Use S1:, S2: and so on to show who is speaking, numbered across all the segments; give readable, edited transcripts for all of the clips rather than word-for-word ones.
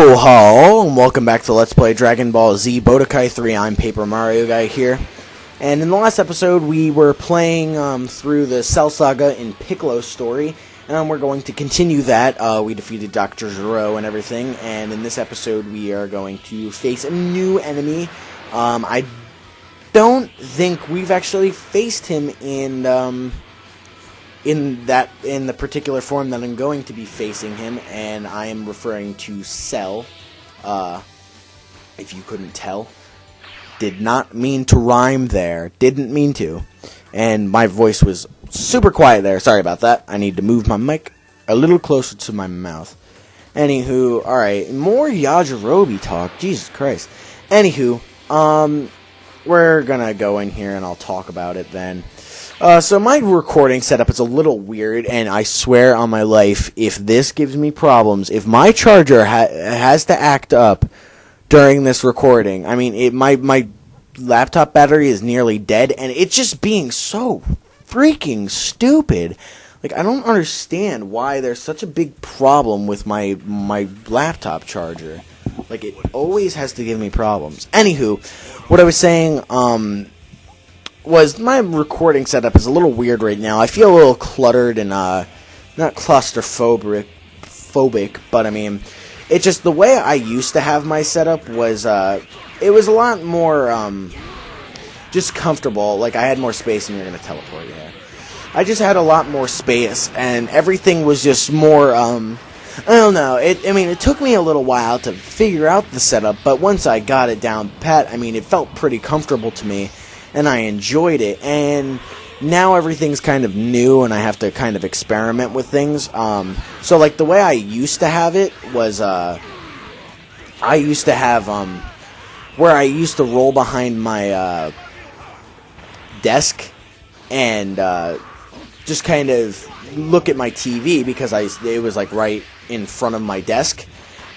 S1: Ho, and welcome back to Let's Play Dragon Ball Z Budokai 3. I'm Paper Mario Guy here. And in the last episode, we were playing through the Cell Saga in Piccolo's story. And we're going to continue that. We defeated Dr. Gero and everything. And in this episode, we are going to face a new enemy. I don't think we've actually faced him in the particular form that I'm going to be facing him, and I am referring to Cell. If you couldn't tell, did not mean to rhyme there. Didn't mean to, and my voice was super quiet there. Sorry about that. I need to move my mic a little closer to my mouth. Anywho, all right, more Yajirobe talk. Jesus Christ. Anywho, we're gonna go in here and I'll talk about it then. So my recording setup is a little weird, and I swear on my life, if this gives me problems, if my charger has to act up during this recording, I mean, my laptop battery is nearly dead, and it's just being so freaking stupid. Like, I don't understand why there's such a big problem with my laptop charger. Like, it always has to give me problems. Anywho, what I was saying, was my recording setup is a little weird right now. I feel a little cluttered and not claustrophobic, but I mean, it's just the way I used to have my setup was it was a lot more just comfortable. Like, I had more space, and you're gonna teleport. Yeah, I just had a lot more space, and everything was just more. I don't know. It took me a little while to figure out the setup, but once I got it down pat, I mean, it felt pretty comfortable to me. And I enjoyed it, and now everything's kind of new, and I have to kind of experiment with things. So, like, the way I used to have it was, I used to have, where I used to roll behind my, desk, and, just kind of look at my TV, because it was, like, right in front of my desk.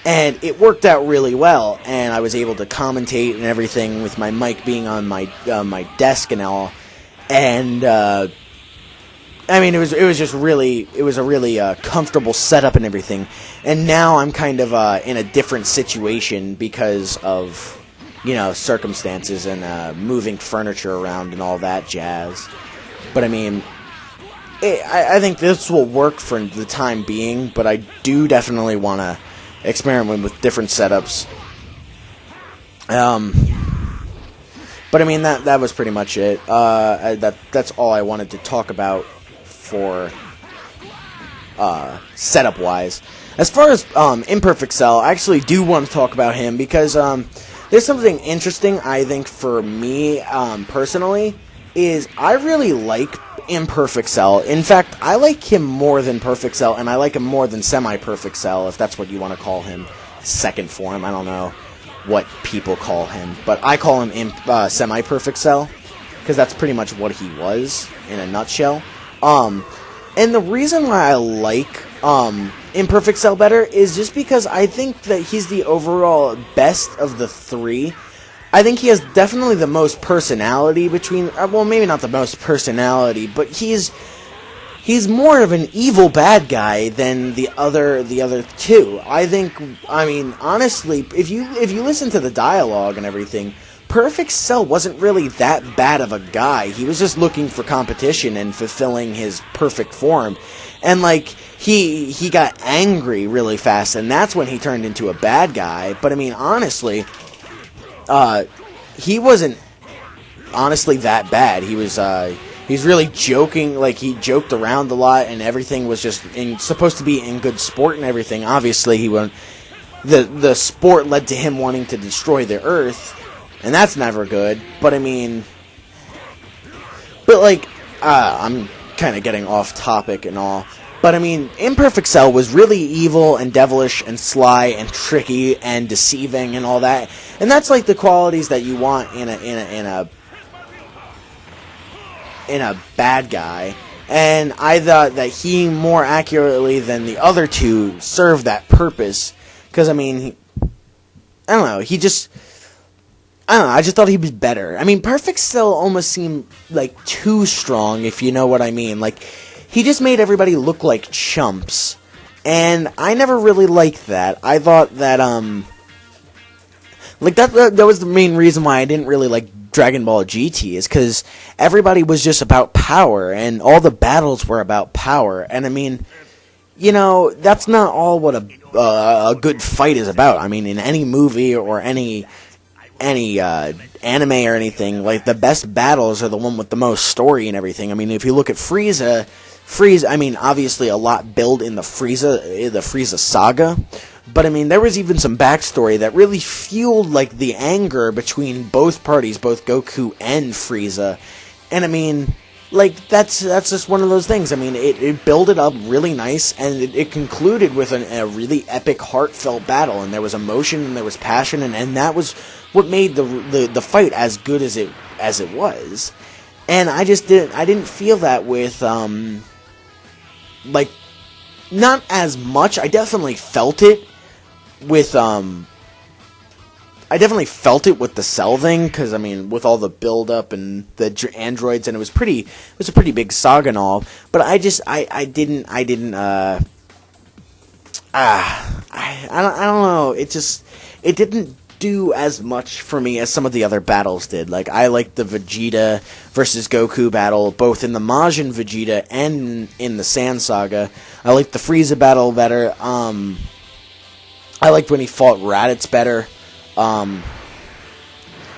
S1: And it worked out really well, and I was able to commentate and everything with my mic being on my desk and all. And I mean, it was a really comfortable setup and everything. And now I'm kind of in a different situation because of circumstances and moving furniture around and all that jazz. But I mean, I think this will work for the time being. But I do definitely want to experiment with different setups. But I mean, that was pretty much it. That's all I wanted to talk about for setup wise. As far as Imperfect Cell, I actually do want to talk about him because there's something interesting, I think, for me personally, is I really like Imperfect Cell. In fact, I like him more than Perfect Cell, and I like him more than Semi-Perfect Cell, if that's what you want to call him. Second form, I don't know what people call him, but I call him Semi-Perfect Cell, because that's pretty much what he was, in a nutshell. And the reason why I like Imperfect Cell better is just because I think that he's the overall best of the three. I think he has definitely the most personality between, well, maybe not the most personality, but he's more of an evil bad guy than the other two. I mean, honestly, if you listen to the dialogue and everything, Perfect Cell wasn't really that bad of a guy. He was just looking for competition and fulfilling his perfect form. And, like, he got angry really fast, and that's when he turned into a bad guy. But, I mean, honestly, he wasn't honestly that bad. He's really joking, like, he joked around a lot, and everything was just supposed to be in good sport and everything. Obviously, the sport led to him wanting to destroy the Earth, and that's never good. But I mean, I'm kind of getting off topic and all. But I mean, Imperfect Cell was really evil and devilish and sly and tricky and deceiving and all that. And that's like the qualities that you want in a bad guy. And I thought that he more accurately than the other two served that purpose. Because I mean, I don't know. I just thought he was better. I mean, Perfect Cell almost seemed like too strong, if you know what I mean. Like, he just made everybody look like chumps. And I never really liked that. I thought that, like, that was the main reason why I didn't really like Dragon Ball GT, is because everybody was just about power, and all the battles were about power. And I mean, you know, that's not all what a good fight is about. I mean, in any movie or any anime or anything, like, the best battles are the one with the most story and everything. I mean, if you look at Frieza, I mean, obviously a lot built in the Frieza saga, but I mean, there was even some backstory that really fueled, like, the anger between both parties, both Goku and Frieza. And I mean, like, that's just one of those things. I mean, it built it up really nice, and it concluded with a really epic, heartfelt battle, and there was emotion, and there was passion, and that was what made the fight as good as it was. And I didn't feel that with, like, not as much. I definitely felt it with, the Cell thing, because, I mean, with all the build-up and the androids, and it was a pretty big saga and all, but I don't know, it didn't do as much for me as some of the other battles did. Like, I liked the Vegeta versus Goku battle, both in the Majin Vegeta and in the Sand Saga. I liked the Frieza battle better. I liked when he fought Raditz better.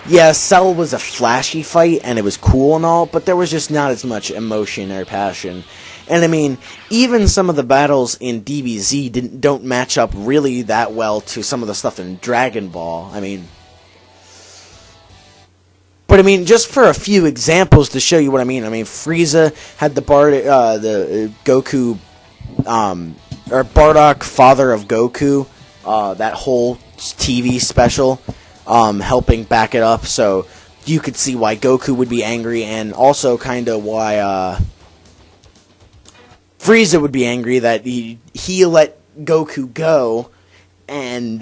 S1: Yeah, Cell was a flashy fight, and it was cool and all, but there was just not as much emotion or passion. And I mean, even some of the battles in DBZ don't match up really that well to some of the stuff in Dragon Ball. I mean, but I mean, just for a few examples to show you what I mean. I mean, Frieza had the Goku, or Bardock, father of Goku, that whole TV special, helping back it up, so you could see why Goku would be angry, and also kind of why Frieza would be angry that he let Goku go, and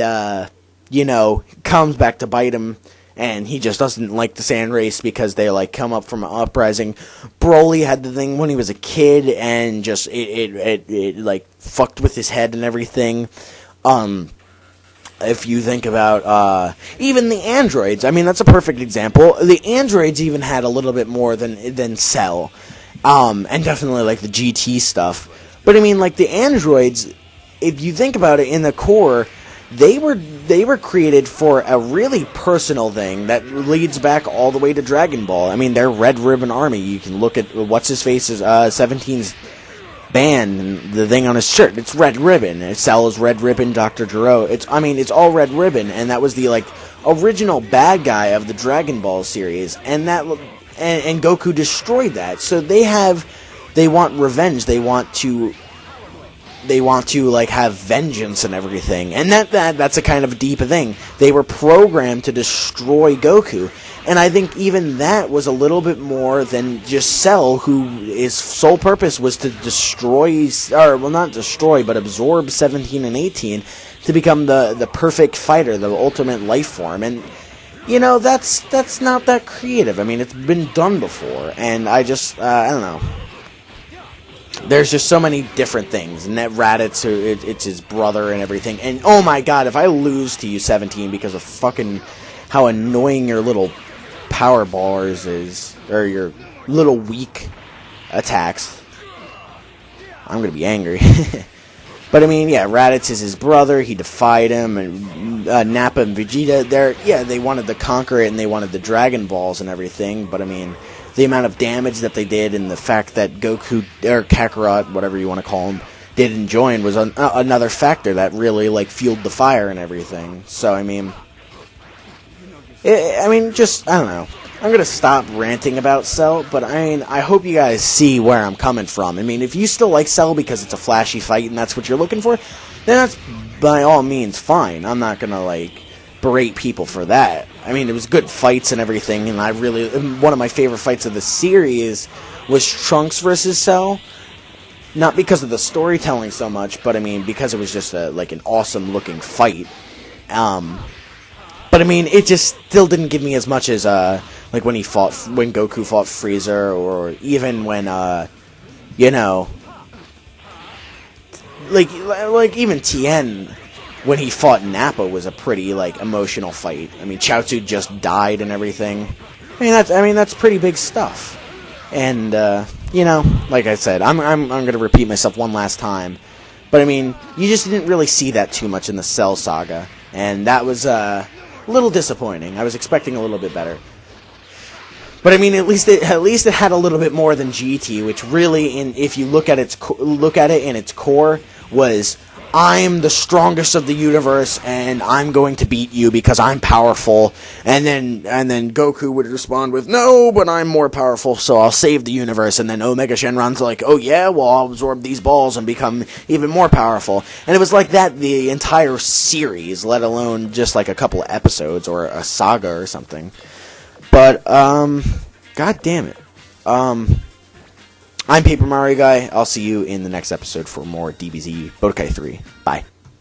S1: you know, comes back to bite him, and he just doesn't like the Sand Race because they, like, come up from an uprising. Broly had the thing when he was a kid, and just it like fucked with his head and everything. If you think about even the androids, I mean, that's a perfect example. The androids even had a little bit more than Cell, and definitely, like, the GT stuff. But I mean, like, the androids, if you think about it, in the core, they were created for a really personal thing that leads back all the way to Dragon Ball. I mean, they're Red Ribbon Army. You can look at what's his face's 17's band and the thing on his shirt. It's Red Ribbon. Cell is Red Ribbon. Dr. Gero. It's all Red Ribbon, and that was the, like, original bad guy of the Dragon Ball series, and Goku destroyed that. So they want revenge. They want to like have vengeance and everything, and that's a kind of deep thing. They were programmed to destroy Goku, and I think even that was a little bit more than just Cell, his sole purpose was to destroy, or well, not destroy, but absorb 17 and 18 to become the perfect fighter, the ultimate life form. And you know, that's not that creative. I mean, it's been done before, and I don't know. There's just so many different things, and that Raditz, it's his brother and everything. And oh my god, if I lose to you, 17, because of fucking how annoying your little power bars is, or your little weak attacks, I'm gonna be angry. But I mean, yeah, Raditz is his brother. He defied him, and Nappa and Vegeta, they wanted to conquer it, and they wanted the Dragon Balls and everything. But I mean, the amount of damage that they did, and the fact that Goku, or Kakarot, whatever you want to call him, didn't join was another factor that really, like, fueled the fire and everything. So I mean, I don't know. I'm going to stop ranting about Cell, but I mean, I hope you guys see where I'm coming from. I mean, if you still like Cell because it's a flashy fight and that's what you're looking for, then that's by all means fine. I'm not going to, like, berate people for that. I mean, it was good fights and everything, and one of my favorite fights of the series was Trunks versus Cell. Not because of the storytelling so much, but I mean, because it was just an awesome looking fight. But I mean, it just still didn't give me as much as when Goku fought Frieza, or even when like even Tien, when he fought Nappa, was a pretty, like, emotional fight. I mean, Chaozu just died and everything. I mean, that's pretty big stuff. And, you know, like I said, I'm going to repeat myself one last time. But, I mean, you just didn't really see that too much in the Cell Saga. And that was, a little disappointing. I was expecting a little bit better. But I mean, at least it had a little bit more than GT, which really, if you look at it in its core, was I'm the strongest of the universe, and I'm going to beat you because I'm powerful. And then Goku would respond with, no, but I'm more powerful, so I'll save the universe. And then Omega Shenron's like, oh yeah, well, I'll absorb these balls and become even more powerful. And it was like that the entire series, let alone just like a couple of episodes or a saga or something. But, god damn it. I'm Paper Mario Guy. I'll see you in the next episode for more DBZ Budokai 3. Bye.